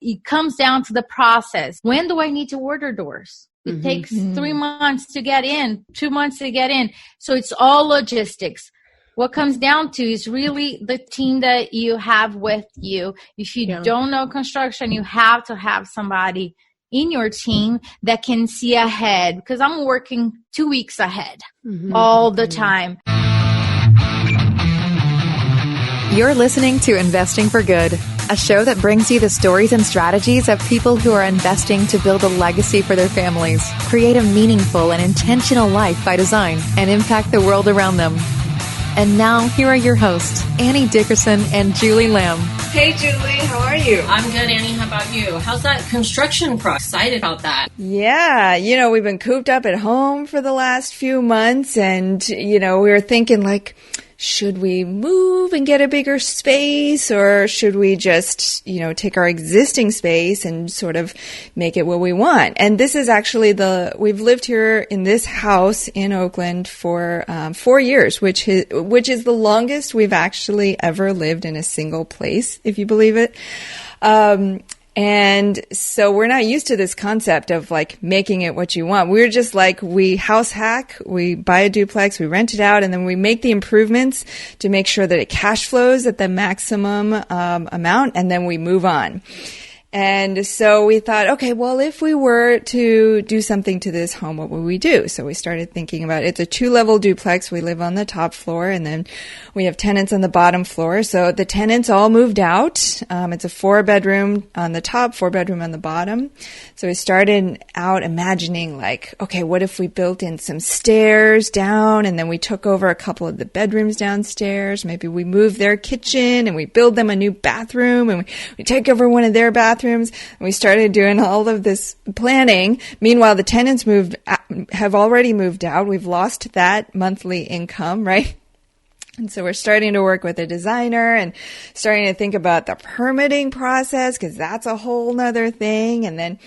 it comes down to the process. When do I need to order doors? It takes 3 months to get in, 2 months to get in. So it's all logistics. What comes down to is really the team that you have with you. If you don't know construction, you have to have somebody in your team that can see ahead, because I'm working 2 weeks ahead all the time. You're listening to Investing for Good, a show that brings you the stories and strategies of people who are investing to build a legacy for their families, create a meaningful and intentional life by design, and impact the world around them. And now, here are your hosts, Annie Dickerson and Julie Lamb. Hey, Julie. How are you? I'm good, Annie. How about you? How's that construction process? Excited about that. Yeah. We've been cooped up at home for the last few months, and, we were thinking, like, should we move and get a bigger space, or should we just, take our existing space and sort of make it what we want? And this is actually we've lived here in this house in Oakland for 4 years, which is the longest we've actually ever lived in a single place, if you believe it. And so we're not used to this concept of like making it what you want. We're just like, we house hack, we buy a duplex, we rent it out, and then we make the improvements to make sure that it cash flows at the maximum amount, and then we move on. And so we thought, okay, well, if we were to do something to this home, what would we do? So we started thinking about it's a 2-level duplex. We live on the top floor, and then we have tenants on the bottom floor. So the tenants all moved out. It's a 4-bedroom on the top, 4-bedroom on the bottom. So we started out imagining like, okay, what if we built in some stairs down, and then we took over a couple of the bedrooms downstairs. Maybe we move their kitchen and we build them a new bathroom, and we take over one of their bathrooms. And we started doing all of this planning. Meanwhile, the tenants have already moved out. We've lost that monthly income, right? And so we're starting to work with a designer and starting to think about the permitting process, because that's a whole nother thing. And then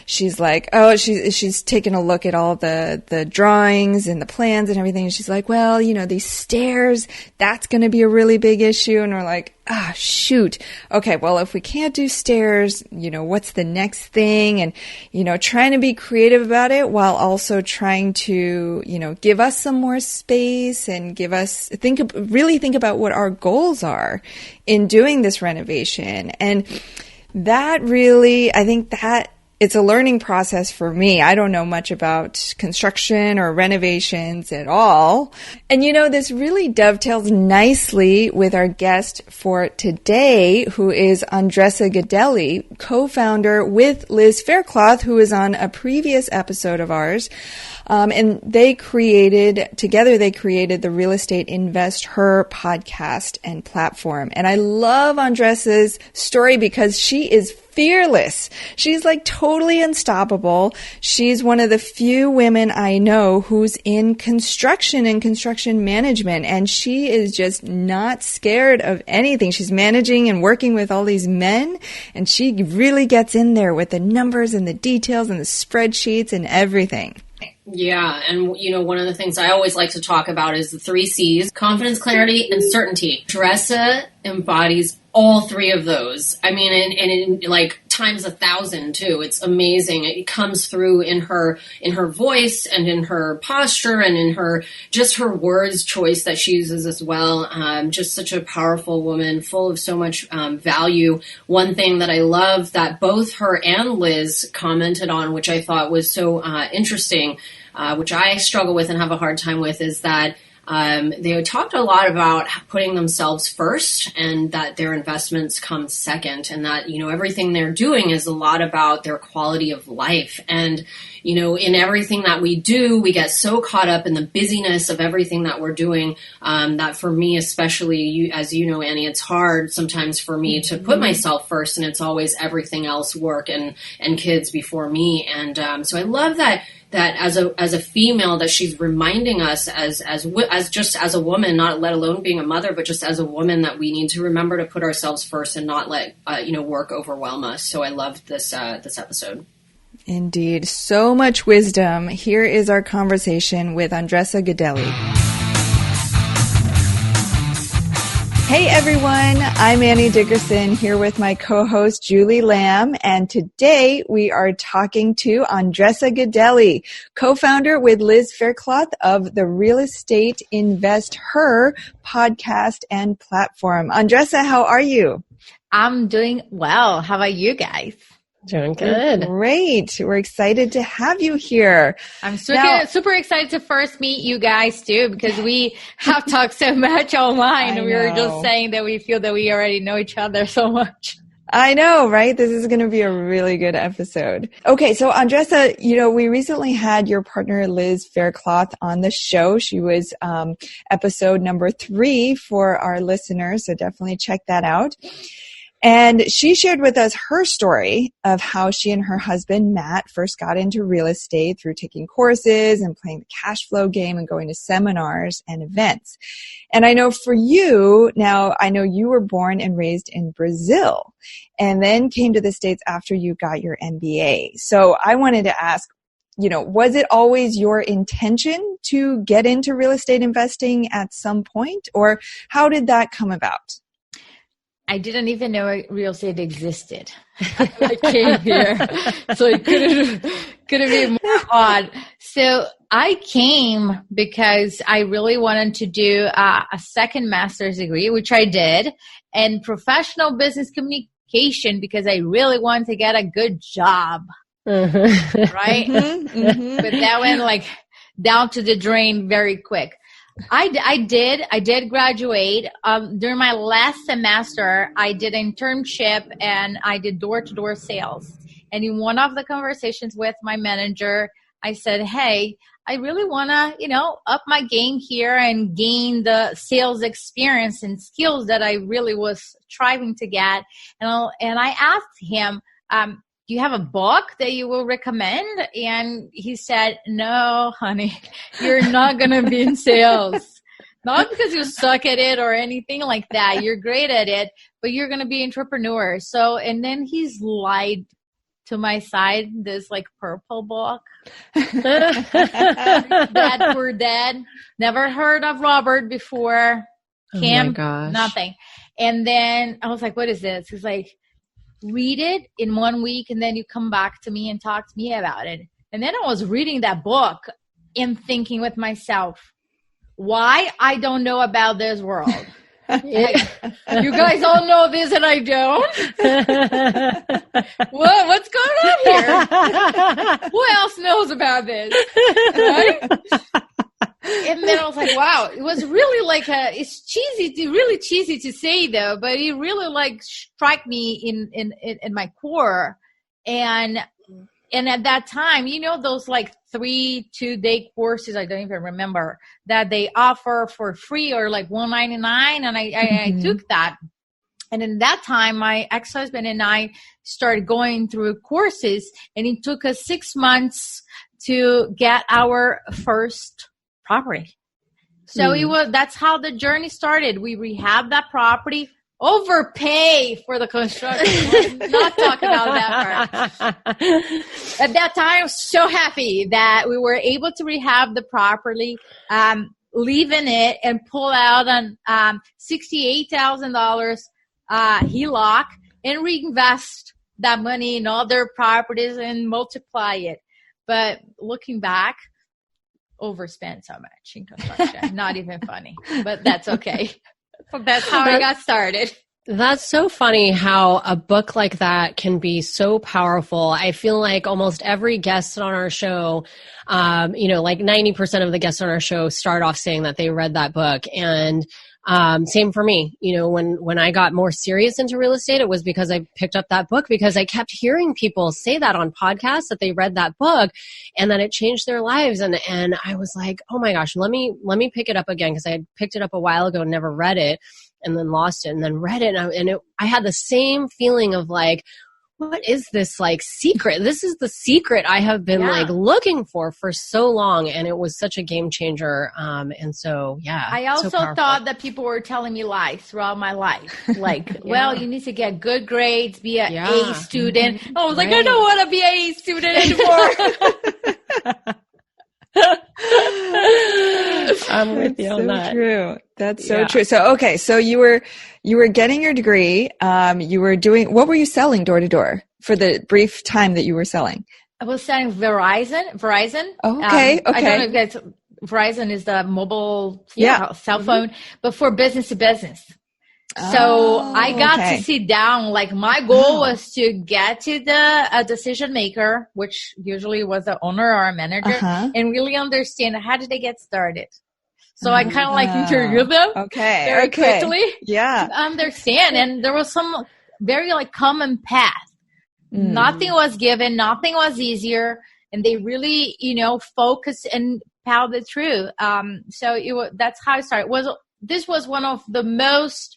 she's like, she's taking a look at all the drawings and the plans and everything. And she's like, well, these stairs, that's going to be a really big issue. And we're like, shoot. Okay, well, if we can't do stairs, what's the next thing? And, trying to be creative about it while also trying to, give us some more space and really think about what our goals are in doing this renovation. And that really, I think that it's a learning process for me. I don't know much about construction or renovations at all. And this really dovetails nicely with our guest for today, who is Andresa Guidelli, co-founder with Liz Faircloth, who is on a previous episode of ours. And they created the Real Estate Invest Her podcast and platform. And I love Andresa's story because she is fearless. She's like totally unstoppable. She's one of the few women I know who's in construction and construction management, and she is just not scared of anything. She's managing and working with all these men, and she really gets in there with the numbers and the details and the spreadsheets and everything. Yeah. And, one of the things I always like to talk about is the 3 C's: confidence, clarity, and certainty. Andresa embodies all 3 of those. I mean, and in like times 1,000 too. It's amazing. It comes through in her voice and in her posture and in her words choice that she uses as well. Just such a powerful woman, full of so much value. One thing that I love that both her and Liz commented on, which I thought was so interesting, which I struggle with and have a hard time with, is that they talked a lot about putting themselves first, and that their investments come second, and that, everything they're doing is a lot about their quality of life. And, in everything that we do, we get so caught up in the busyness of everything that we're doing, that for me, especially, as you know, Annie, it's hard sometimes for me to put myself first, and it's always everything else, work and kids before me. And, so I love that as a female, that she's reminding us as just as a woman, not let alone being a mother, but just as a woman, that we need to remember to put ourselves first and not let work overwhelm us. So I loved this episode. Indeed, so much wisdom. Here is our conversation with Andresa Guidelli. Hey everyone, I'm Annie Dickerson here with my co-host Julie Lamb, and today we are talking to Andresa Guidelli, co-founder with Liz Faircloth of the Real Estate Invest Her podcast and platform. Andresa, how are you? I'm doing well. How about you guys? Doing good. Great. We're excited to have you here. I'm super excited to first meet you guys too, because we have talked so much online. We were just saying that we feel that we already know each other so much. I know, right? This is going to be a really good episode. Okay, so Andresa, we recently had your partner Liz Faircloth on the show. She was episode number 3 for our listeners, so definitely check that out. And she shared with us her story of how she and her husband, Matt, first got into real estate through taking courses and playing the cash flow game and going to seminars and events. And I know for you, now I know you were born and raised in Brazil and then came to the States after you got your MBA. So I wanted to ask, was it always your intention to get into real estate investing at some point, or how did that come about? I didn't even know real estate existed. I came here, so it couldn't be more odd. So I came because I really wanted to do a second master's degree, which I did, and professional business communication because I really wanted to get a good job, right? Mm-hmm. But that went down to the drain very quick. I did graduate. During my last semester, I did an internship and I did door-to-door sales. And in one of the conversations with my manager, I said, hey, I really want to, up my game here and gain the sales experience and skills that I really was striving to get. And I asked him, do you have a book that you will recommend? And he said, no, honey, you're not going to be in sales. Not because you suck at it or anything like that. You're great at it, but you're going to be an entrepreneur. So, and then he's lied to my side, this purple book. Dad Poor Dad. Never heard of Robert before. Kim, oh my gosh. Nothing. And then I was like, what is this? He's like, read it in 1 week and then you come back to me and talk to me about it. And then I was reading that book and thinking with myself, why I don't know about this world. You guys all know this and I don't. What's going on here? Who else knows about this? Right? And then I was like, wow, it was really it's cheesy, really cheesy to say though, but it really struck me in my core. And at that time, those 3 2-day courses, I don't even remember, that they offer for free or $199. And I took that. And in that time, my ex-husband and I started going through courses, and it took us 6 months to get our first property. So that's how the journey started. We rehabbed that property, overpay for the construction. Not talk about that part. At that time, I was so happy that we were able to rehab the property, live in it, and pull out an $68,000 HELOC and reinvest that money in other properties and multiply it. But looking back, overspent so much in construction. Not even funny, but that's okay. That's how I got started. That's so funny how a book like that can be so powerful. I feel like almost every guest on our show, 90% of the guests on our show start off saying that they read that book. And same for me. When I got more serious into real estate, it was because I picked up that book, because I kept hearing people say that on podcasts that they read that book and that it changed their lives. And I was like, oh my gosh, let me pick it up again, because I had picked it up a while ago and never read it, and then lost it, and then read it. I had the same feeling of what is this secret? This is the secret I have been looking for so long. And it was such a game changer. And so, yeah. I also thought that people were telling me lies throughout my life. Well, you need to get good grades, be an A student. Mm-hmm. I was like, I don't want to be an A student anymore. I'm with you on that. True. That's so true. So, okay. So you were getting your degree. You were doing, what were you selling door to door for the brief time that you were selling? I was selling Verizon. Oh, okay. I don't know if that's, Verizon is the mobile cell phone, but for business to business. So I got to sit down, like my goal was to get to the decision maker, which usually was the owner or a manager, and really understand how did they get started. So I kind of like interview them very quickly to understand. And there was some very like common path. Nothing was given, nothing was easier. And they really, focused and pounded through. So that's how I started. This was one of the most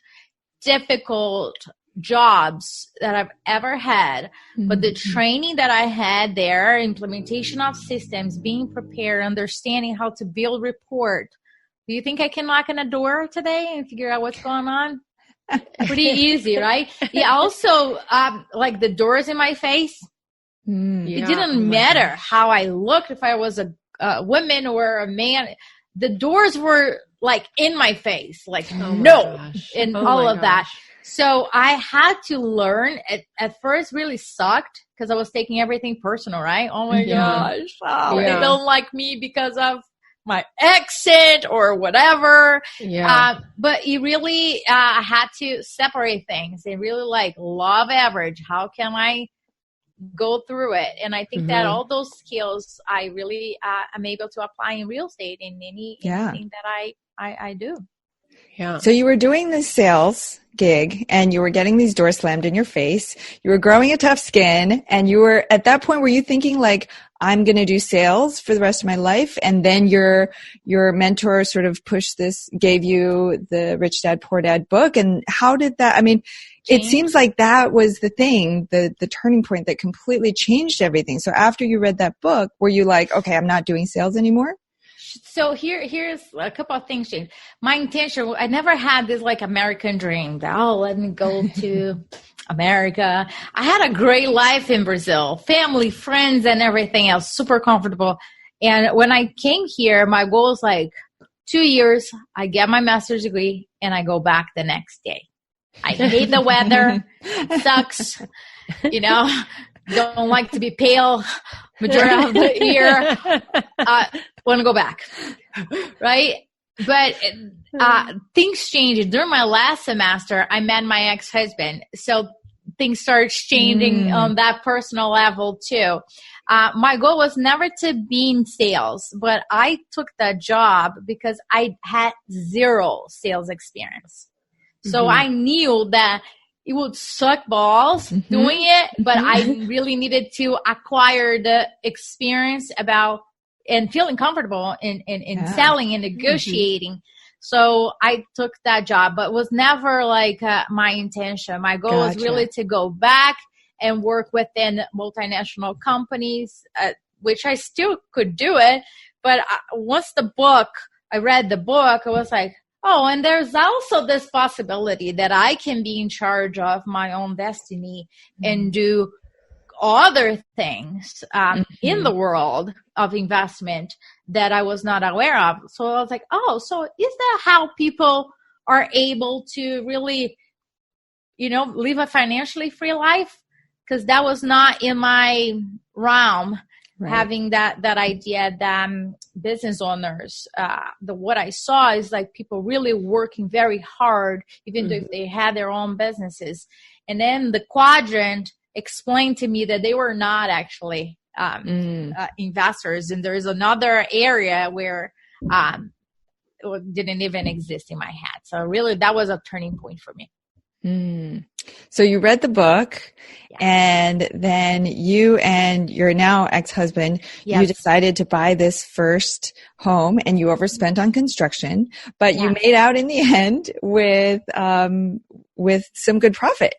difficult jobs that I've ever had, but the training that I had there, implementation of systems, being prepared, understanding how to build report. Do you think I can knock on a door today and figure out what's going on? Pretty easy, right? Yeah. Also, like the doors in my face, it didn't matter how I looked, if I was a woman or a man. The doors were like in my face, like and all of that. So I had to learn. At first, really sucked because I was taking everything personal, right? Oh my gosh, they don't like me because of my accent or whatever. But you really had to separate things and really like law of average. How can I go through it? And I think that all those skills I really am able to apply in real estate in anything that I do. Yeah. So you were doing this sales gig and you were getting these doors slammed in your face. You were growing a tough skin, and you were at that point, were you thinking like, I'm going to do sales for the rest of my life? And then your mentor sort of gave you the Rich Dad, Poor Dad book. And how did that, I mean, it seems like that was the thing, the turning point that completely changed everything. So after you read that book, were you like, okay, I'm not doing sales anymore? So here's a couple of things, James. My intention, I never had this like American dream that, let me go to America. I had a great life in Brazil, family, friends, and everything else, super comfortable. And when I came here, my goal is like 2 years, I get my master's degree, and I go back the next day. I hate the weather. It sucks. Don't like to be pale majority of the year. Want to go back, right? But things changed. During my last semester, I met my ex-husband. So things started changing on that personal level too. My goal was never to be in sales, but I took that job because I had zero sales experience. So I knew that it would suck balls doing it, but I really needed to acquire the experience about and feeling comfortable in selling and negotiating. So I took that job, but it was never like my intention. My goal was really to go back and work within multinational companies, which I still could do it. But once I read the book, I was like, and there's also this possibility that I can be in charge of my own destiny and do other things in the world of investment that I was not aware of. So I was like, so is that how people are able to really, live a financially free life? Because that was not in my realm. Right. Having that idea that business owners, what I saw is like people really working very hard, even though if they had their own businesses. And then the quadrant explained to me that they were not actually investors. And there is another area where it didn't even exist in my head. So really that was a turning point for me. So you read the book and then you and your now ex-husband, you decided to buy this first home and you overspent on construction, but you made out in the end with some good profit.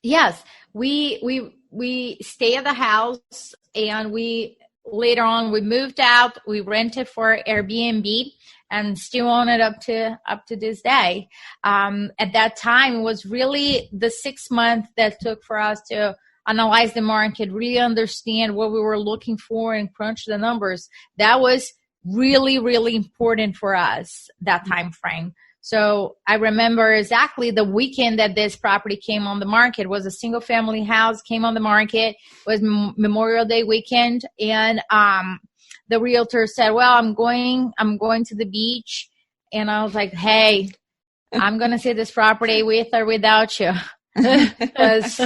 Yes. We stay at the house and later on we moved out, we rented for Airbnb and still own it up to this day. At that time, it was really the 6 months that took for us to analyze the market, really understand what we were looking for and crunch the numbers. That was really, really important for us, that time frame. So I remember exactly the weekend that this property came on the market. It was a single family house, came on the market. It was Memorial Day weekend. And the realtor said, well, I'm going to the beach. And I was like, hey, I'm going to see this property with or without you. Because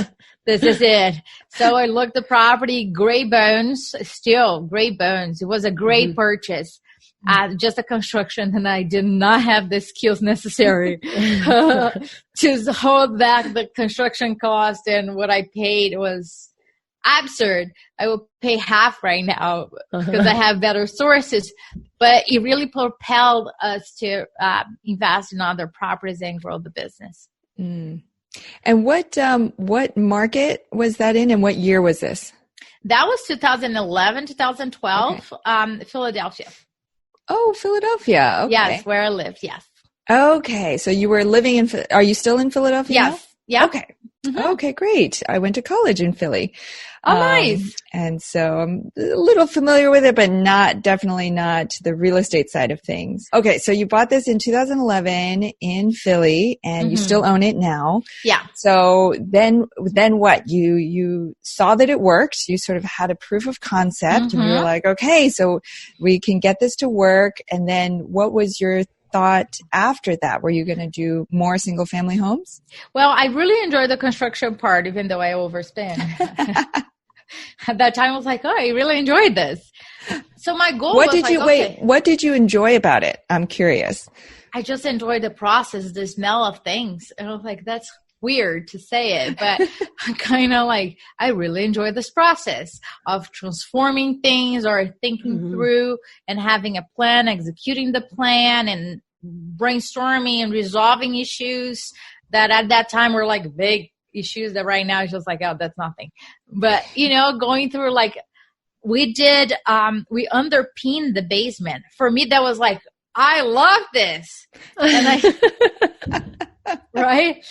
this is it. So I looked the property, gray bones, still gray bones. It was a great purchase. Just a construction, and I did not have the skills necessary to hold back the construction cost, and what I paid was absurd. I will pay half right now because I have better sources, but it really propelled us to invest in other properties and grow the business. Mm. And what market was that in, and what year was this? That was 2011, 2012, Philadelphia. Oh, Philadelphia. Okay. Yes, where I lived. Yes. Okay. So you were living in, are you still in Philadelphia? Yes. Yeah. Okay. Okay, great. I went to college in Philly. Oh, nice. And so I'm a little familiar with it, but definitely not the real estate side of things. Okay. So you bought this in 2011 in Philly, and you still own it now. Yeah. So then what? You saw that it worked. You sort of had a proof of concept, and you were like, okay, so we can get this to work. And then what was your thought after that? Were you going to do more single family homes? Well, I really enjoyed the construction part, even though I overspent. At that time, I was like, oh, I really enjoyed this. So my goal what did you enjoy about it? I'm curious. I just enjoyed the process, the smell of things. And I was like, that's weird to say it, but I kind of like, I really enjoy this process of transforming things or thinking through and having a plan, executing the plan, and brainstorming and resolving issues that at that time were like big issues that right now is just like, oh, that's nothing. But, going through like, we underpinned the basement. For me, that was like, I love this. And right?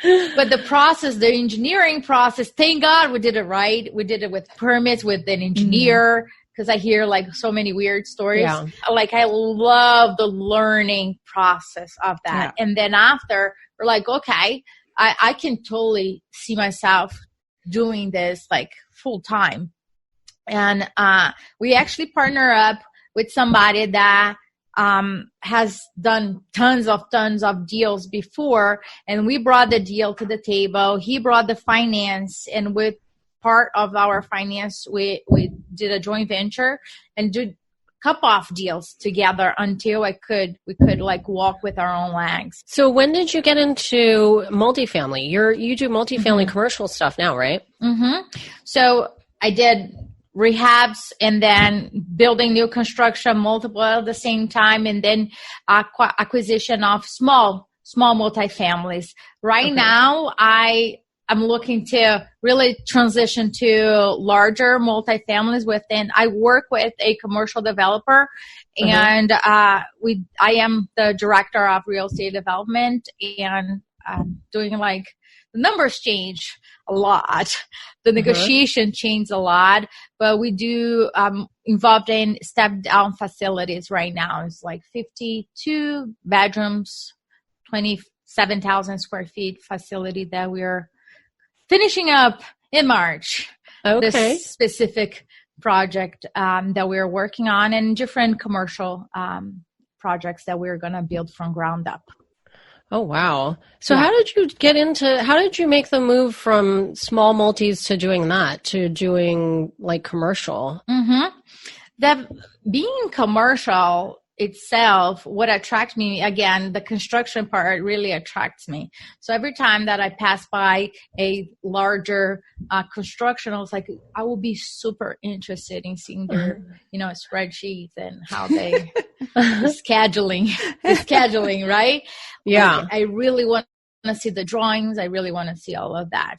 But the process, the engineering process, thank God we did it right. We did it with permits, with an engineer, because I hear like so many weird stories. Yeah. Like I love the learning process of that. Yeah. And then after, we're like, okay, I can totally see myself doing this like full time. And we actually partner up with somebody that has done tons of deals before, and we brought the deal to the table. He brought the finance, and with part of our finance, we did a joint venture and did cup-off deals together until we could like walk with our own legs. So when did you get into multifamily? You do multifamily commercial stuff now, right? So I did rehabs and then building new construction, multiple at the same time, and then acquisition of small multifamilies. Right now, I'm looking to really transition to larger multifamilies within. I work with a commercial developer, and I am the director of real estate development, and doing like the numbers change a lot. The negotiation changed a lot, but we do involved in step down facilities right now. It's like 52 bedrooms, 27,000 square feet facility that we're finishing up in March. Okay. This specific project that we're working on, and different commercial projects that we're going to build from ground up. Oh, wow. So how did you make the move from small multis to doing that, to doing like commercial? That being commercial itself, what attracts me, again, the construction part really attracts me. So every time that I pass by a larger construction, I was like, I will be super interested in seeing their, spreadsheets and how they scheduling, right? Yeah. Like, I really want to see the drawings. I really want to see all of that.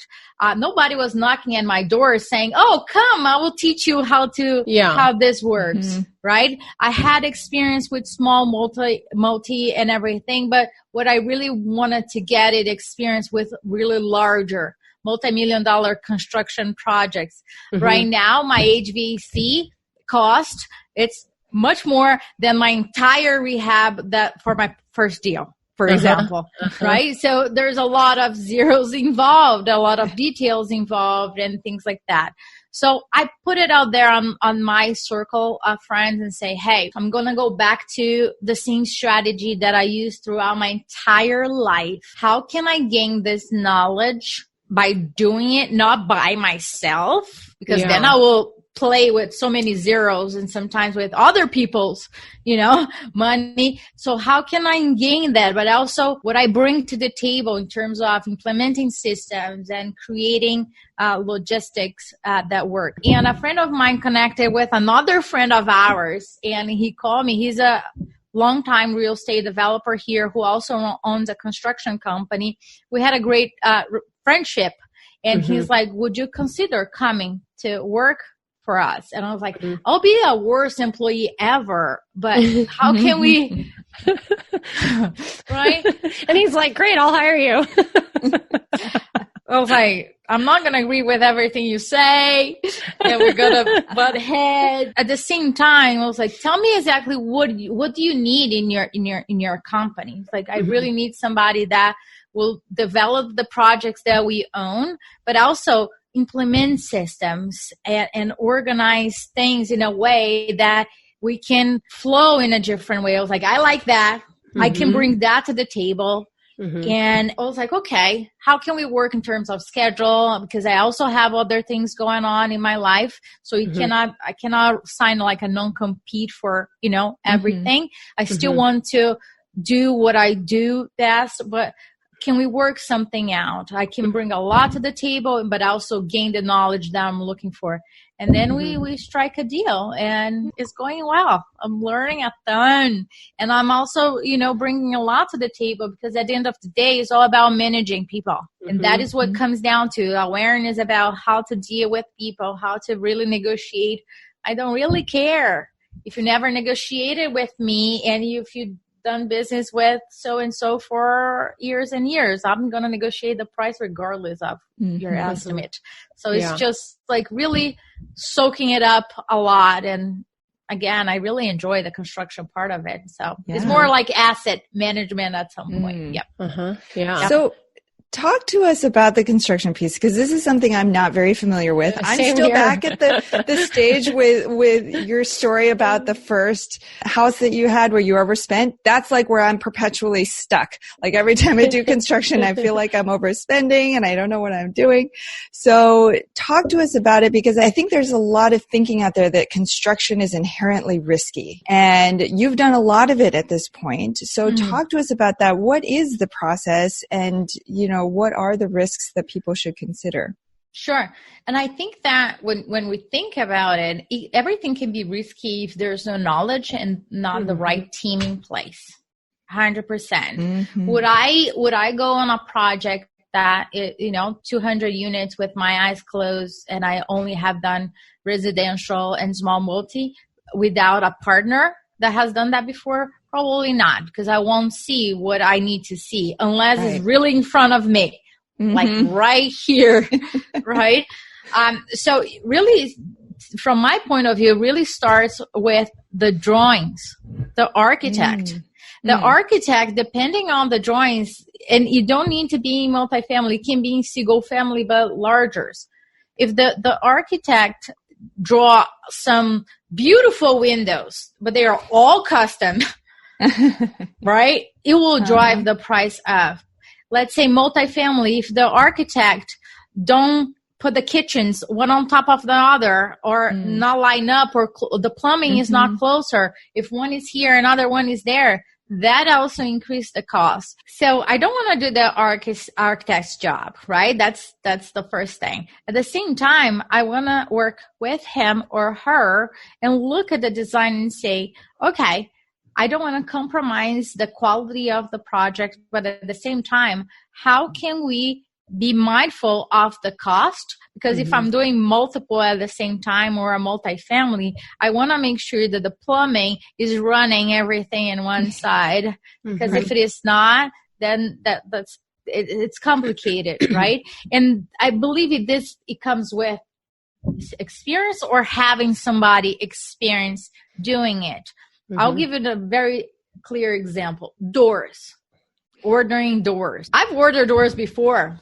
Nobody was knocking at my door saying, oh, come, I will teach you how this works, right? I had experience with small multi and everything, but what I really wanted to get it experience with really larger multi-million-dollar construction projects. Right now, my HVAC cost, it's much more than my entire rehab that for my first deal. for example, right? So there's a lot of zeros involved, a lot of details involved and things like that. So I put it out there on my circle of friends and say, hey, I'm going to go back to the same strategy that I used throughout my entire life. How can I gain this knowledge by doing it, not by myself? Because then I will play with so many zeros and sometimes with other people's, money. So how can I gain that? But also what I bring to the table in terms of implementing systems and creating logistics that work. And a friend of mine connected with another friend of ours, and he called me. He's a longtime real estate developer here who also owns a construction company. We had a great friendship. And he's like, would you consider coming to work for us? And I was like, I'll be the worst employee ever, but how can we, right? And he's like, great, I'll hire you. I was like, I'm not going to agree with everything you say, and we're going to butt head. At the same time, I was like, tell me exactly what do you need in your company? It's like, I really need somebody that will develop the projects that we own, but also implement systems and organize things in a way that we can flow in a different way. I was like, I like that. I can bring that to the table. And I was like, okay, how can we work in terms of schedule? Because I also have other things going on in my life. So I cannot sign like a non-compete for, everything. I still want to do what I do best, but can we work something out? I can bring a lot to the table, but also gain the knowledge that I'm looking for. And then we strike a deal, and it's going well. I'm learning a ton. And I'm also, bringing a lot to the table, because at the end of the day, it's all about managing people. And that is what comes down to awareness about how to deal with people, how to really negotiate. I don't really care if you never negotiated with me, and if you done business with so-and-so for years and years. I'm going to negotiate the price regardless of your estimate. So it's just like really soaking it up a lot. And again, I really enjoy the construction part of it. So it's more like asset management at some point. Yep. So talk to us about the construction piece, because this is something I'm not very familiar with. I'm still here. back at the stage with your story about the first house that you had where you overspent. That's like where I'm perpetually stuck. Like every time I do construction, I feel like I'm overspending and I don't know what I'm doing. So talk to us about it, because I think there's a lot of thinking out there that construction is inherently risky, and you've done a lot of it at this point. So talk to us about that. What is the process, and what are the risks that people should consider? Sure. And I think that when we think about it, everything can be risky if there's no knowledge and not the right team in place. 100%. Would I go on a project that, 200 units with my eyes closed, and I only have done residential and small multi without a partner that has done that before? Probably not, because I won't see what I need to see unless it's really in front of me, like right here, right? So really, from my point of view, it really starts with the drawings, the architect. The architect, depending on the drawings, and you don't need to be in multifamily, it can be in single family, but largers. If the architect draw some beautiful windows, but they are all custom, right? It will drive the price up. Let's say multifamily, if the architect don't put the kitchens one on top of the other, or not line up, or the plumbing is not closer, if one is here, another one is there, that also increased the cost. So I don't want to do the architect's job, right? That's the first thing. At the same time, I want to work with him or her and look at the design and say, okay, I don't want to compromise the quality of the project, but at the same time, how can we be mindful of the cost? Because if I'm doing multiple at the same time, or a multifamily, I want to make sure that the plumbing is running everything in one side. Because if it is not, then it's complicated, right? And I believe it comes with experience, or having somebody experience doing it. I'll give it a very clear example. Doors. ordering doors. I've ordered doors before,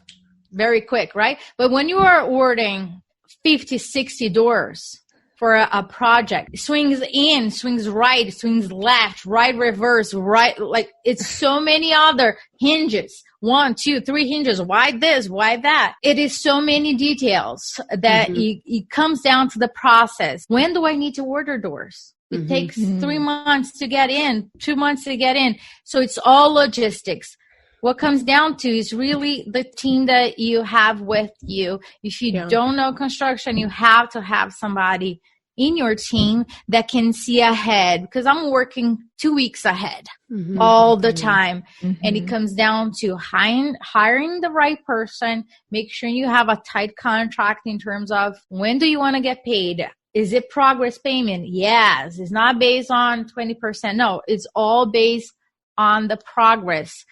very quick, right? But when you are ordering 50, 60 doors for a project, swings in, swings right, swings left, right reverse, right, like it's so many other hinges. 1, 2, 3 hinges. Why this? Why that? It is so many details that it comes down to the process. When do I need to order doors? It takes 3 months to get in, 2 months to get in. So it's all logistics. What comes down to is really the team that you have with you. If you don't know construction, you have to have somebody in your team that can see ahead, because I'm working 2 weeks ahead all the time. And it comes down to hiring the right person, make sure you have a tight contract in terms of when do you want to get paid? Is it progress payment? Yes. It's not based on 20%. No, it's all based on the progress.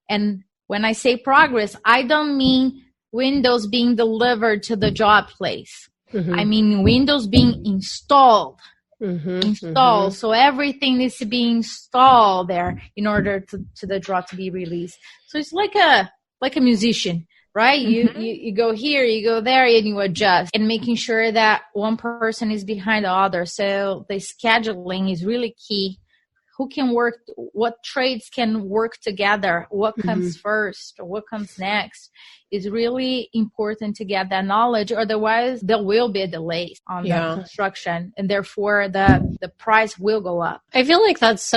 And when I say progress, I don't mean windows being delivered to the job place. I mean windows being installed. So everything needs to be installed there in order to the draw to be released. So it's like a musician, right? You go here, you go there, and you adjust, and making sure that one person is behind the other. So the scheduling is really key. Who can work, what trades can work together, what comes first, or what comes next is really important to get that knowledge. Otherwise, there will be delays on the construction, and therefore the price will go up. I feel like that's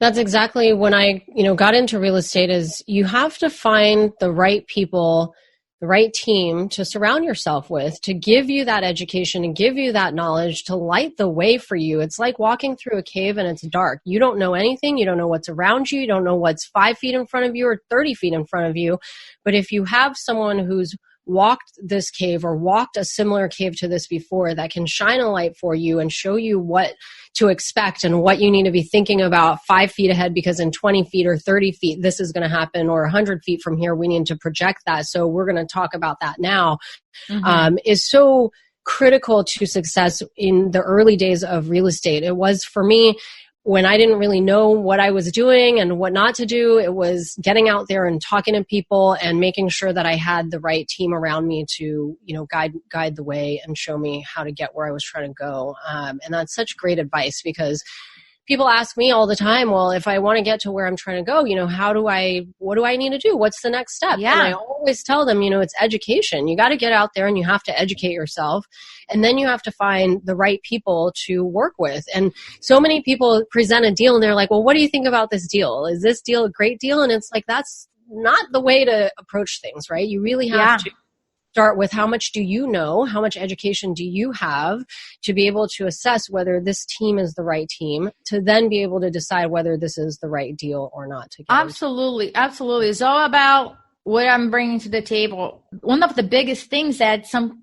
exactly when I, got into real estate, is you have to find the right people, the right team to surround yourself with, to give you that education and give you that knowledge, to light the way for you. It's like walking through a cave and it's dark. You don't know anything. You don't know what's around you. You don't know what's 5 feet in front of you or 30 feet in front of you. But if you have someone who's walked this cave or walked a similar cave to this before, that can shine a light for you and show you what to expect and what you need to be thinking about 5 feet ahead, because in 20 feet or 30 feet, this is going to happen, or 100 feet from here, we need to project that. So we're going to talk about that now, is so critical to success in the early days of real estate. It was for me. When I didn't really know what I was doing and what not to do, it was getting out there and talking to people and making sure that I had the right team around me to, guide the way and show me how to get where I was trying to go. And that's such great advice, because people ask me all the time, well, if I want to get to where I'm trying to go, what do I need to do? What's the next step? Yeah. And I always tell them, it's education. You got to get out there and you have to educate yourself. And then you have to find the right people to work with. And so many people present a deal and they're like, well, what do you think about this deal? Is this deal a great deal? And it's like, that's not the way to approach things, right? You really have to start with, how much do you know? How much education do you have to be able to assess whether this team is the right team, to then be able to decide whether this is the right deal or not. Absolutely. Absolutely. It's all about what I'm bringing to the table. One of the biggest things that some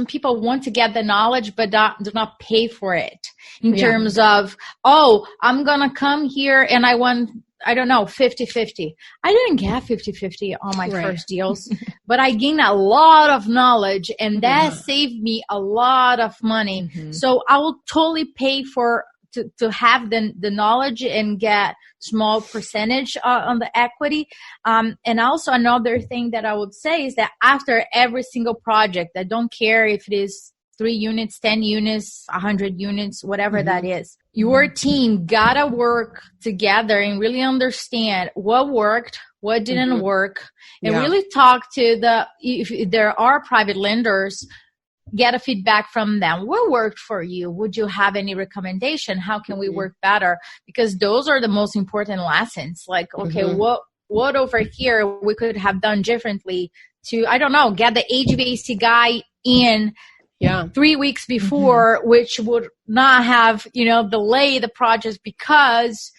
people want to get the knowledge, but do not pay for it in terms of, I'm going to come here and I want, 50-50. I didn't get 50-50 on my first deals, but I gained a lot of knowledge, and that saved me a lot of money. So I will totally pay to have the knowledge and get small percentage on the equity. And also another thing that I would say is that after every single project, I don't care if it is 3 units, 10 units, 100 units, whatever that is, your team gotta work together and really understand what worked, what didn't work, and really talk to if there are private lenders, get a feedback from them. What worked for you? Would you have any recommendation? How can we work better? Because those are the most important lessons. Like, okay, what over here we could have done differently to, get the HVAC guy in 3 weeks before, which would not have, delay the project because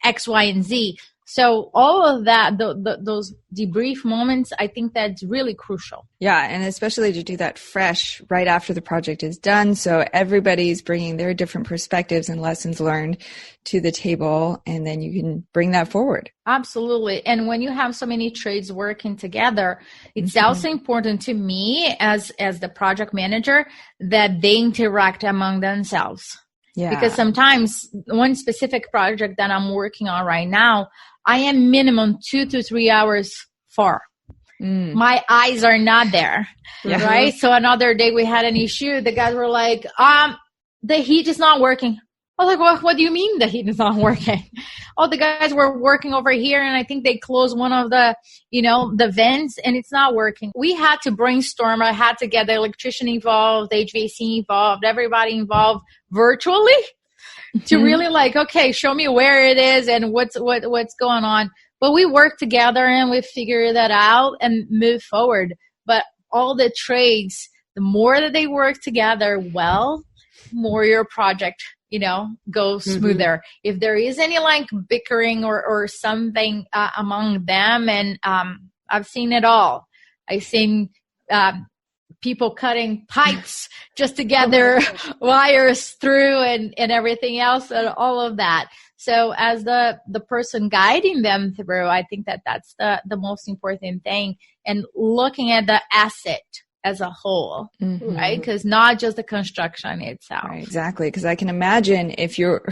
X, Y, and Z. So all of that, those debrief moments, I think that's really crucial. Yeah, and especially to do that fresh right after the project is done. So everybody's bringing their different perspectives and lessons learned to the table, and then you can bring that forward. Absolutely. And when you have so many trades working together, it's also important to me as the project manager that they interact among themselves. Yeah. Because sometimes one specific project that I'm working on right now, I am minimum 2 to 3 hours far. My eyes are not there, right? So another day we had an issue. The guys were like, the heat is not working. I was like, what do you mean the heat is not working? Oh, the guys were working over here and I think they closed one of the, the vents and it's not working. We had to brainstorm. I had to get the electrician involved, the HVAC involved, everybody involved virtually to really okay, show me where it is and what's going on. But we worked together and we figured that out and moved forward. But all the trades, the more that they work together well, more your project goes smoother. If there is any bickering or something among them, and I've seen it all. I've seen people cutting pipes just to get their wires through and everything else and all of that. So as the person guiding them through, I think that's the most important thing, and looking at the asset as a whole, right? Because not just the construction itself. Right, exactly. Because I can imagine if you're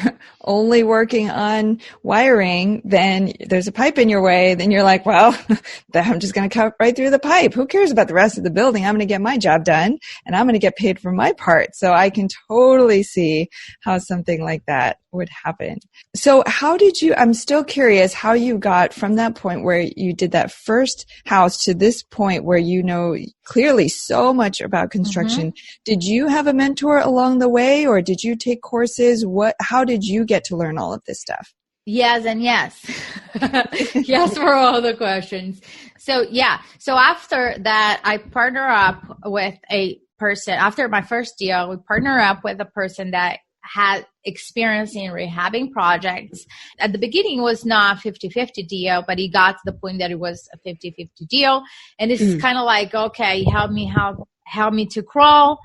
only working on wiring, then there's a pipe in your way, then you're like, well, I'm just going to cut right through the pipe. Who cares about the rest of the building? I'm going to get my job done and I'm going to get paid for my part. So I can totally see how something like that would happen. So I'm still curious how you got from that point where you did that first house to this point where clearly so much about construction. Did you have a mentor along the way or did you take courses? How did you get to learn all of this stuff? Yes and yes. Yes for all the questions. So after that, I partner up with a person. After my first deal, we partner up with a person that had experience in rehabbing projects. At the beginning, it was not a 50-50 deal, but he got to the point that it was a 50-50 deal. And this is kind of like, okay, help me to crawl.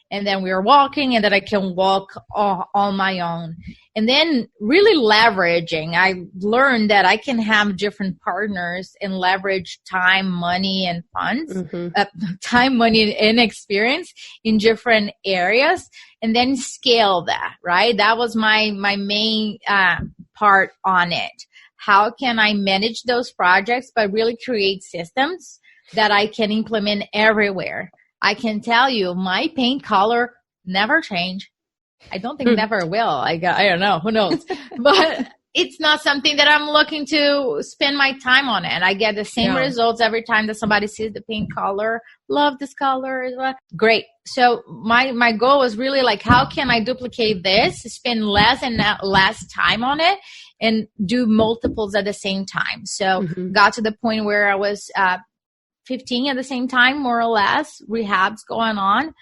And then we were walking and then I can walk on my own. And then really leveraging, I learned that I can have different partners and leverage time, money, and funds, time, money, and experience in different areas, and then scale that, right? That was my main part on it. How can I manage those projects, but really create systems that I can implement everywhere? I can tell you my paint color never change. I don't think never will. I don't know. Who knows? But it's not something that I'm looking to spend my time on it. And I get the same results every time that somebody sees the paint color. Love this color. Great. So my goal was really how can I duplicate this, spend less and less time on it, and do multiples at the same time. So got to the point where I was 15 at the same time, more or less, rehabs going on,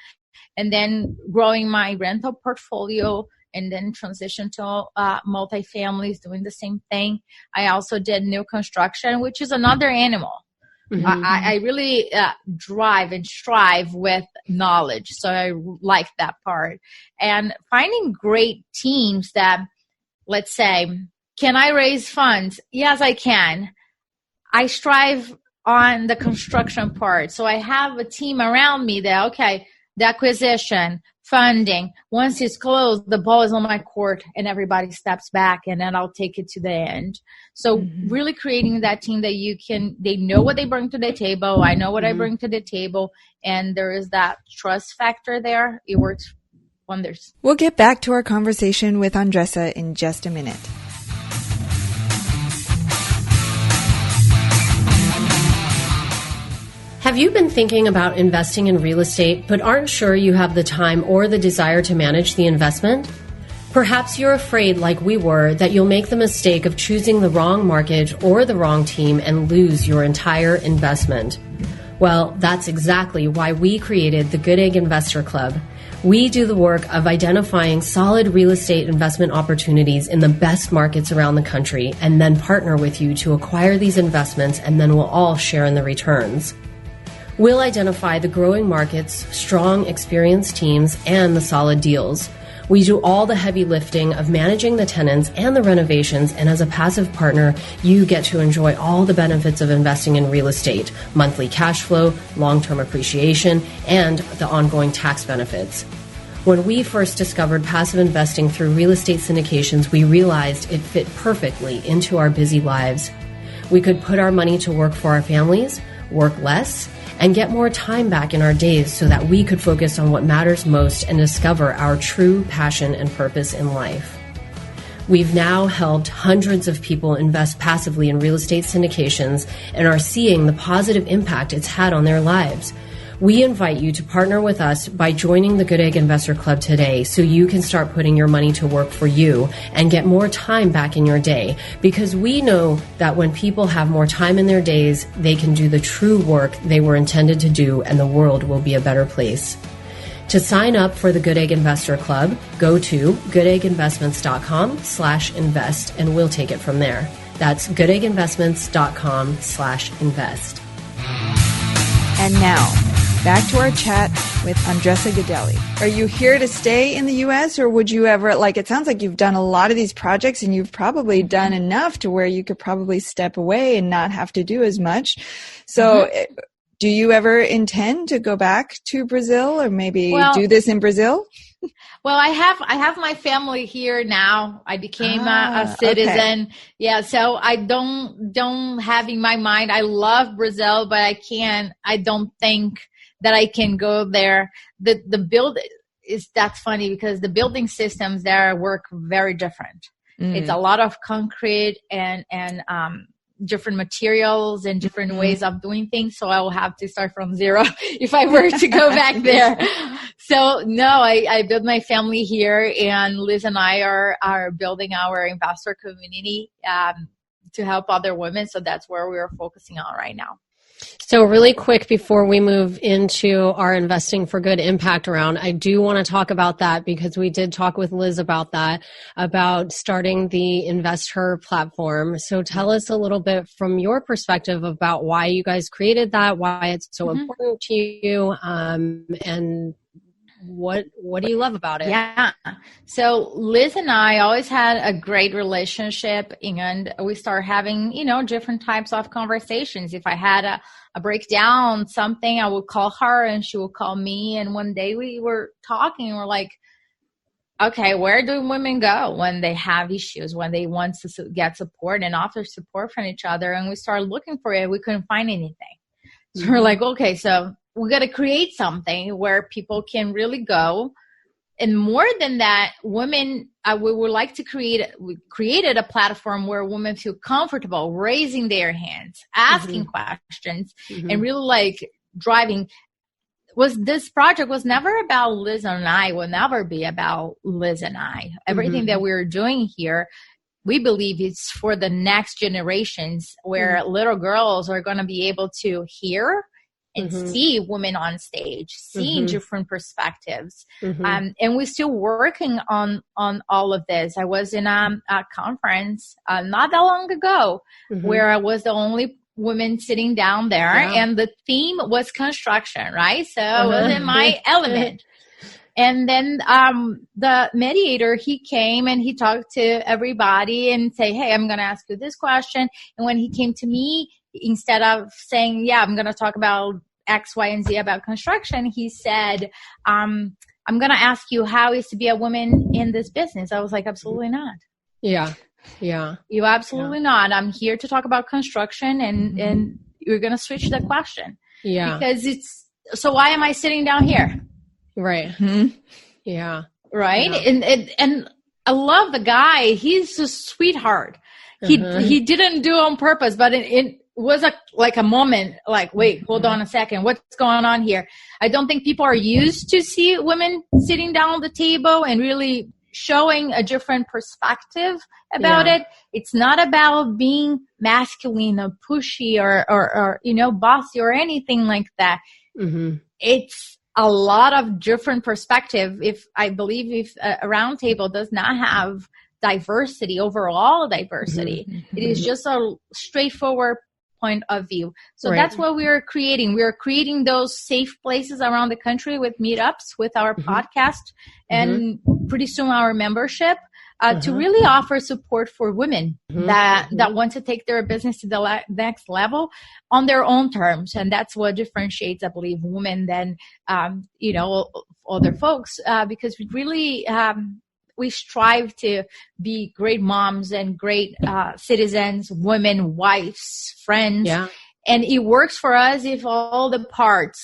and then growing my rental portfolio, and then transition to multifamilies, doing the same thing. I also did new construction, which is another animal. I really drive and strive with knowledge, so I like that part. And finding great teams that, let's say, can I raise funds? Yes, I can. I strive on the construction part. So I have a team around me that, okay, the acquisition, funding, once it's closed, the ball is on my court and everybody steps back and then I'll take it to the end. So really creating that team that they know what they bring to the table. I know what I bring to the table. And there is that trust factor there. It works wonders. We'll get back to our conversation with Andresa in just a minute. Have you been thinking about investing in real estate but aren't sure you have the time or the desire to manage the investment? Perhaps you're afraid, like we were, that you'll make the mistake of choosing the wrong mortgage or the wrong team and lose your entire investment. Well, that's exactly why we created the Goodegg Investor Club. We do the work of identifying solid real estate investment opportunities in the best markets around the country and then partner with you to acquire these investments, and then we'll all share in the returns. We'll identify the growing markets, strong, experienced teams, and the solid deals. We do all the heavy lifting of managing the tenants and the renovations, and as a passive partner, you get to enjoy all the benefits of investing in real estate, monthly cash flow, long-term appreciation, and the ongoing tax benefits. When we first discovered passive investing through real estate syndications, we realized it fit perfectly into our busy lives. We could put our money to work for our families, work less, and get more time back in our days so that we could focus on what matters most and discover our true passion and purpose in life. We've now helped hundreds of people invest passively in real estate syndications and are seeing the positive impact it's had on their lives. We invite you to partner with us by joining the Goodegg Investor Club today so you can start putting your money to work for you and get more time back in your day, because we know that when people have more time in their days, they can do the true work they were intended to do, and the world will be a better place. To sign up for the Goodegg Investor Club, go to goodegginvestments.com/invest and we'll take it from there. That's goodegginvestments.com/invest. And now, back to our chat with Andresa Guidelli. Are you here to stay in the U.S. or would you ever, it sounds like you've done a lot of these projects and you've probably done enough to where you could probably step away and not have to do as much. So do you ever intend to go back to Brazil or maybe do this in Brazil? Well, I have my family here now. I became a citizen. Okay. Yeah. So I don't have in my mind, I love Brazil, but I don't think that I can go there. That's funny because the building systems there work very different. It's a lot of concrete and different materials and different ways of doing things. So I will have to start from zero if I were to go back there. So no, I built my family here, and Liz and I are building our investor community to help other women. So that's where we're focusing on right now. So really quick before we move into our Investing for Good impact round, I do want to talk about that because we did talk with Liz about that, about starting the Invest Her platform. So tell us a little bit from your perspective about why you guys created that, why it's so important to you, and what do you love about it? Yeah. So Liz and I always had a great relationship, and we started having, different types of conversations. If I had a breakdown, something, I would call her and she would call me. And one day we were talking and we're like, okay, where do women go when they have issues, when they want to get support and offer support from each other? And we started looking for it. We couldn't find anything. So we're like, okay, so we got to create something where people can really go. And more than that, women, we would like to we created a platform where women feel comfortable raising their hands, asking questions, and really driving. This project was never about Liz and I, will never be about Liz and I. Everything that we're doing here, we believe it's for the next generations where little girls are going to be able to hear and see women on stage, seeing different perspectives. And we're still working on all of this. I was in a conference not that long ago where I was the only woman sitting down there, and the theme was construction, right? So I was in my element. And then the mediator, he came and he talked to everybody and say, hey, I'm going to ask you this question. And when he came to me, instead of saying, I'm going to talk about X, Y, and Z about construction, he said, I'm going to ask you how it is to be a woman in this business. I was like, absolutely not. Yeah. You absolutely not. I'm here to talk about construction, and you're going to switch the question. Yeah. Because so why am I sitting down here? Right. Yeah. Right. Yeah. And I love the guy. He's a sweetheart. He didn't do it on purpose, but it was a moment wait, hold on a second. What's going on here? I don't think people are used to see women sitting down at the table and really showing a different perspective about it. It's not about being masculine or pushy or bossy or anything like that. It's a lot of different perspective. If a round table does not have diversity, overall diversity, it is just a straightforward point of view. So Right. that's what we are creating. We are creating those safe places around the country with meetups, with our podcast, and pretty soon our membership. To really offer support for women that want to take their business to the next level on their own terms. And that's what differentiates, I believe, women than, other folks, because we really, we strive to be great moms and great citizens, women, wives, friends. Yeah. And it works for us if all the parts,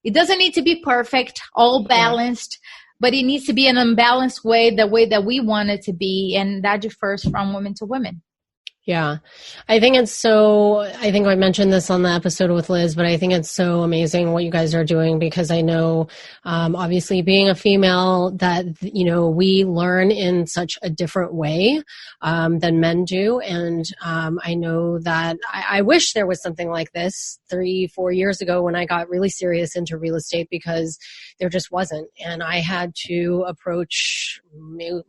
it doesn't need to be perfect, all balanced, but it needs to be an unbalanced way, the way that we want it to be. And that differs from women to women. Yeah. I think I mentioned this on the episode with Liz, but I think it's so amazing what you guys are doing, because I know, obviously being a female, that, we learn in such a different way, than men do. And, I know that I wish there was something like this 3-4 years ago when I got really serious into real estate, because there just wasn't. And I had to approach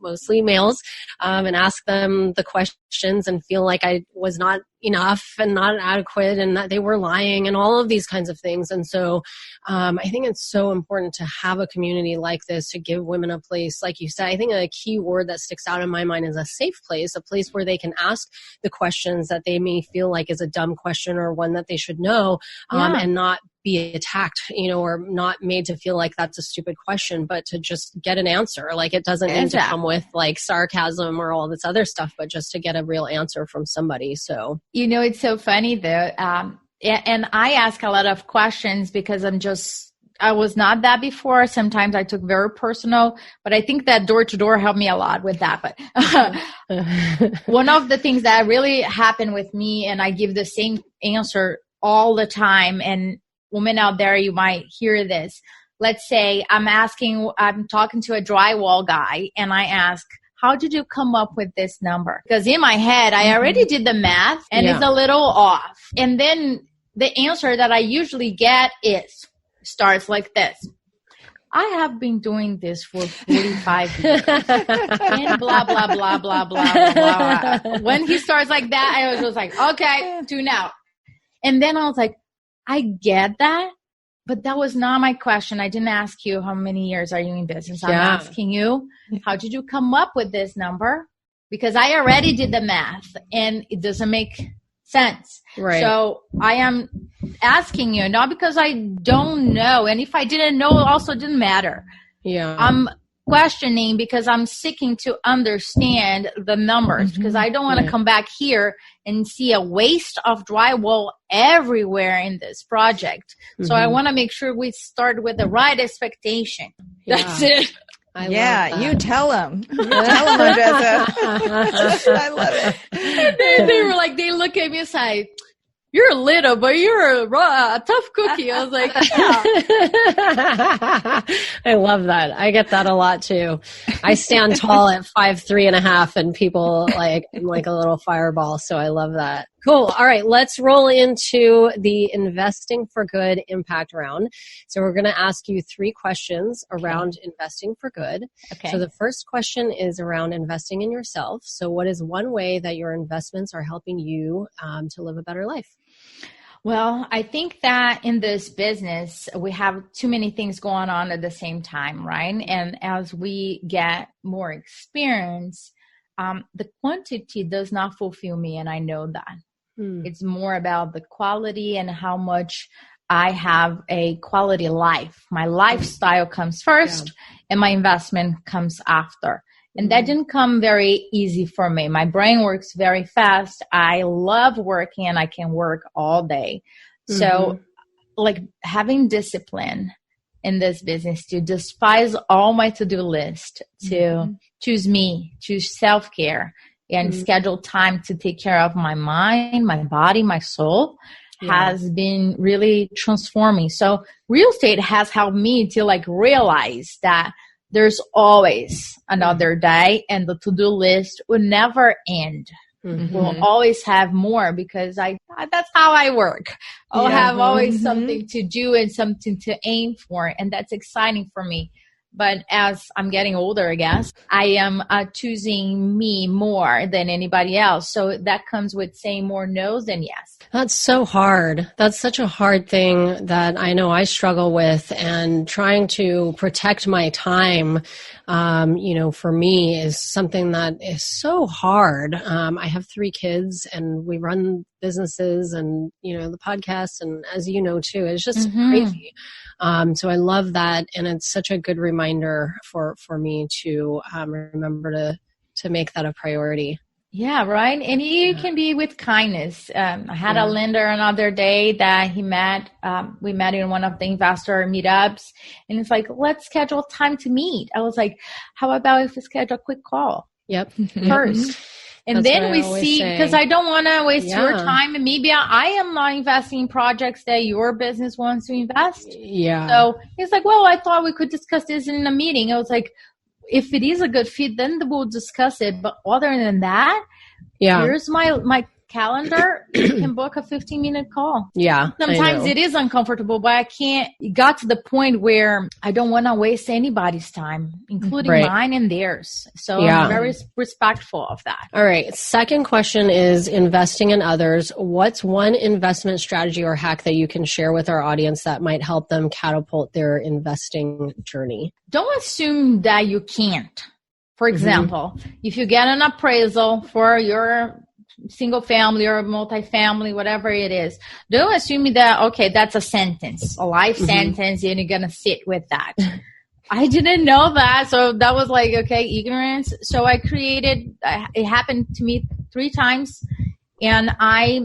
mostly males, and ask them the questions and feel like I was not enough and not adequate and that they were lying and all of these kinds of things. And so I think it's so important to have a community like this to give women a place. Like you said, I think a key word that sticks out in my mind is a safe place, a place where they can ask the questions that they may feel like is a dumb question or one that they should know, and not be attacked, or not made to feel like that's a stupid question, but to just get an answer. Like, it doesn't need to come with like sarcasm or all this other stuff, but just to get a real answer from somebody. So, it's so funny though. And I ask a lot of questions because I was not that before. Sometimes I took very personal, but I think that door to door helped me a lot with that. But one of the things that really happened with me, and I give the same answer all the time, and women out there, you might hear this. Let's say I'm talking to a drywall guy, and I ask, how did you come up with this number? Because in my head, I already did the math and it's a little off. And then the answer that I usually get starts like this. I have been doing this for 45 years. And blah, blah, blah, blah, blah, blah. When he starts like that, I was just like, okay, tune out. And then I was like, I get that, but that was not my question. I didn't ask you how many years are you in business. I'm asking you, how did you come up with this number? Because I already did the math and it doesn't make sense. Right. So I am asking you, not because I don't know. And if I didn't know, it also didn't matter. Yeah. I'm questioning because I'm seeking to understand the numbers, because I don't want to come back here and see a waste of drywall everywhere in this project. So I want to make sure we start with the right expectation. That's it. You tell them. You tell them, Andresa. I love it. They were like, they look at me and say, you're little, but you're a tough cookie. I was like, I love that. I get that a lot too. I stand tall at 5'3.5", and people I'm like a little fireball. So I love that. Cool. All right. Let's roll into the Investing for Good impact round. So we're going to ask you 3 questions around investing for good. Okay. So the first question is around investing in yourself. So what is one way that your investments are helping you to live a better life? Well, I think that in this business, we have too many things going on at the same time, right? And as we get more experience, the quantity does not fulfill me, and I know that. It's more about the quality and how much I have a quality life. My lifestyle comes first and my investment comes after. And that didn't come very easy for me. My brain works very fast. I love working and I can work all day. So having discipline in this business, to despise all my to-do list, to choose me, choose self-care, and schedule time to take care of my mind, my body, my soul, has been really transforming. So real estate has helped me to realize that there's always another day and the to-do list will never end. We'll always have more, because that's how I work. I'll have always something to do and something to aim for. And that's exciting for me. But as I'm getting older, I guess, I am choosing me more than anybody else. So that comes with saying more no's than yes. That's so hard. That's such a hard thing that I know I struggle with, and trying to protect my time, for me is something that is so hard. I have 3 kids and we run businesses and, the podcast, and as you know too, it's just crazy. So I love that. And it's such a good reminder for me to remember to make that a priority. Yeah, right. And you can be with kindness. I had a lender another day that we met in one of the investor meetups, and it's like, let's schedule time to meet. I was like, how about if we schedule a quick call? Yep. First. And That's then we see, because I don't want to waste your time, and maybe I am not investing in projects that your business wants to invest. Yeah. So it's like, well, I thought we could discuss this in a meeting. I was like, if it is a good fit, then we'll discuss it. But other than that, here's my calendar. You can book a 15-minute call. Yeah. Sometimes it is uncomfortable, but I can't. It got to the point where I don't want to waste anybody's time, including mine and theirs. So I'm very respectful of that. All right. Second question is investing in others. What's one investment strategy or hack that you can share with our audience that might help them catapult their investing journey? Don't assume that you can't. For example, if you get an appraisal for your single family or multifamily, whatever it is, don't assume that, okay, that's a sentence, a life sentence, and you're going to sit with that. I didn't know that. So that was like, okay, ignorance. So I created, it happened to me 3 times, and I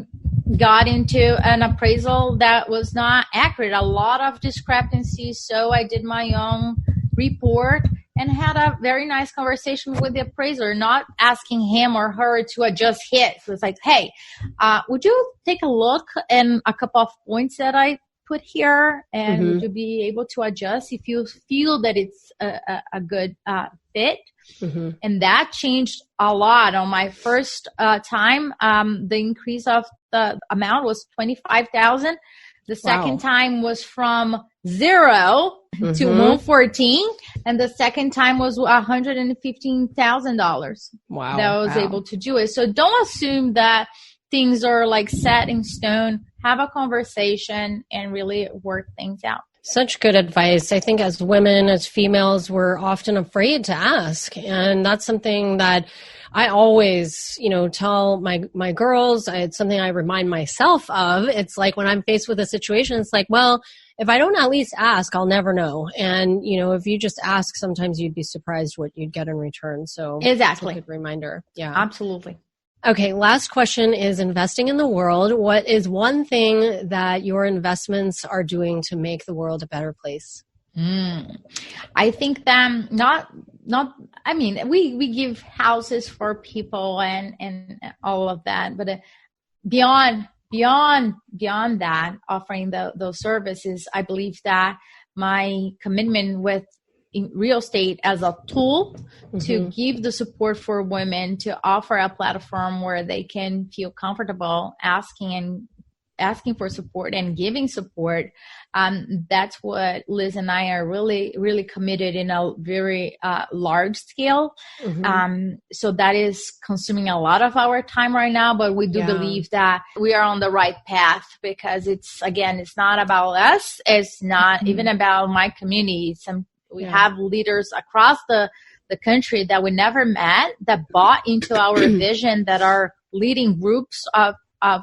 got into an appraisal that was not accurate, a lot of discrepancies. So I did my own report and had a very nice conversation with the appraiser, not asking him or her to adjust his. So it's like, hey, would you take a look and a couple of points that I put here, and would you be able to adjust if you feel that it's a good fit? And that changed a lot. On my first time, the increase of the amount was $25,000. The second time was from 0 to 114, and the second time was $115,000. Wow. That I was able to do it. So don't assume that things are like set in stone. Have a conversation and really work things out. Such good advice. I think as women, as females, we're often afraid to ask. And that's something that I always, tell my girls. It's something I remind myself of. It's like when I'm faced with a situation, it's like, well, if I don't at least ask, I'll never know. And, if you just ask, sometimes you'd be surprised what you'd get in return. So exactly. It's a good reminder. Yeah, absolutely. Okay. Last question is investing in the world. What is one thing that your investments are doing to make the world a better place? I think that we give houses for people and all of that, but beyond that, offering those services, I believe that my commitment with real estate as a tool to give the support for women, to offer a platform where they can feel comfortable asking for support and giving support. That's what Liz and I are really, really committed in a very large scale. So that is consuming a lot of our time right now, but we do believe that we are on the right path, because it's not about us. It's not even about my community. We have leaders across the country that we never met that bought into our vision, that are leading groups of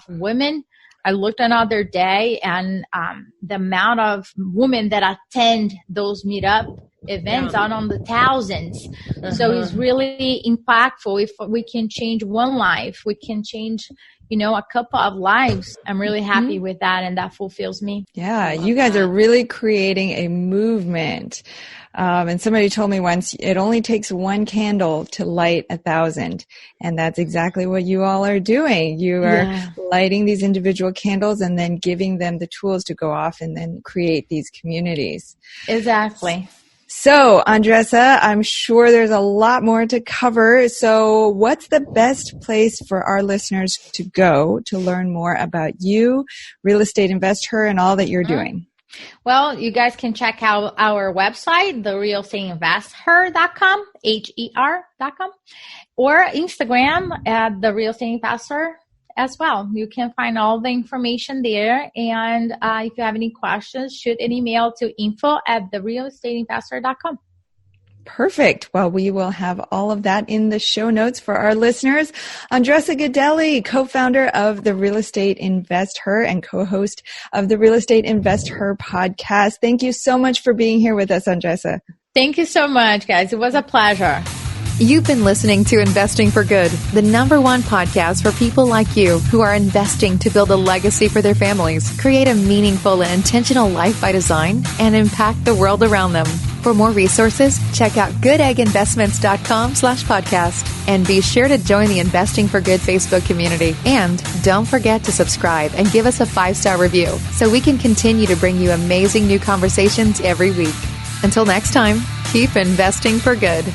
women. I looked another day, and the amount of women that attend those meetup events out on the thousands. So it's really impactful. If we can change one life, we can change, a couple of lives. I'm really happy with that, and that fulfills me. Yeah, you guys are really creating a movement. And somebody told me once, it only takes one candle to light 1,000. And that's exactly what you all are doing. You are lighting these individual candles and then giving them the tools to go off and then create these communities. Exactly. So, Andresa, I'm sure there's a lot more to cover. So what's the best place for our listeners to go to learn more about you, Real Estate Invest Her, and all that you're doing? Well, you guys can check out our website, therealestateinvestor.com, HER.com, or Instagram at The Real Estate Investor as well. You can find all the information there. And if you have any questions, shoot an email to info@therealestateinvestor.com. Perfect. Well, we will have all of that in the show notes for our listeners. Andresa Guidelli, co-founder of The Real Estate Invest Her and co-host of the Real Estate Invest Her podcast. Thank you so much for being here with us, Andresa. Thank you so much, guys. It was a pleasure. You've been listening to Investing for Good, the #1 podcast for people like you who are investing to build a legacy for their families, create a meaningful and intentional life by design, and impact the world around them. For more resources, check out goodegginvestments.com/podcast and be sure to join the Investing for Good Facebook community. And don't forget to subscribe and give us a 5-star review so we can continue to bring you amazing new conversations every week. Until next time, keep investing for good.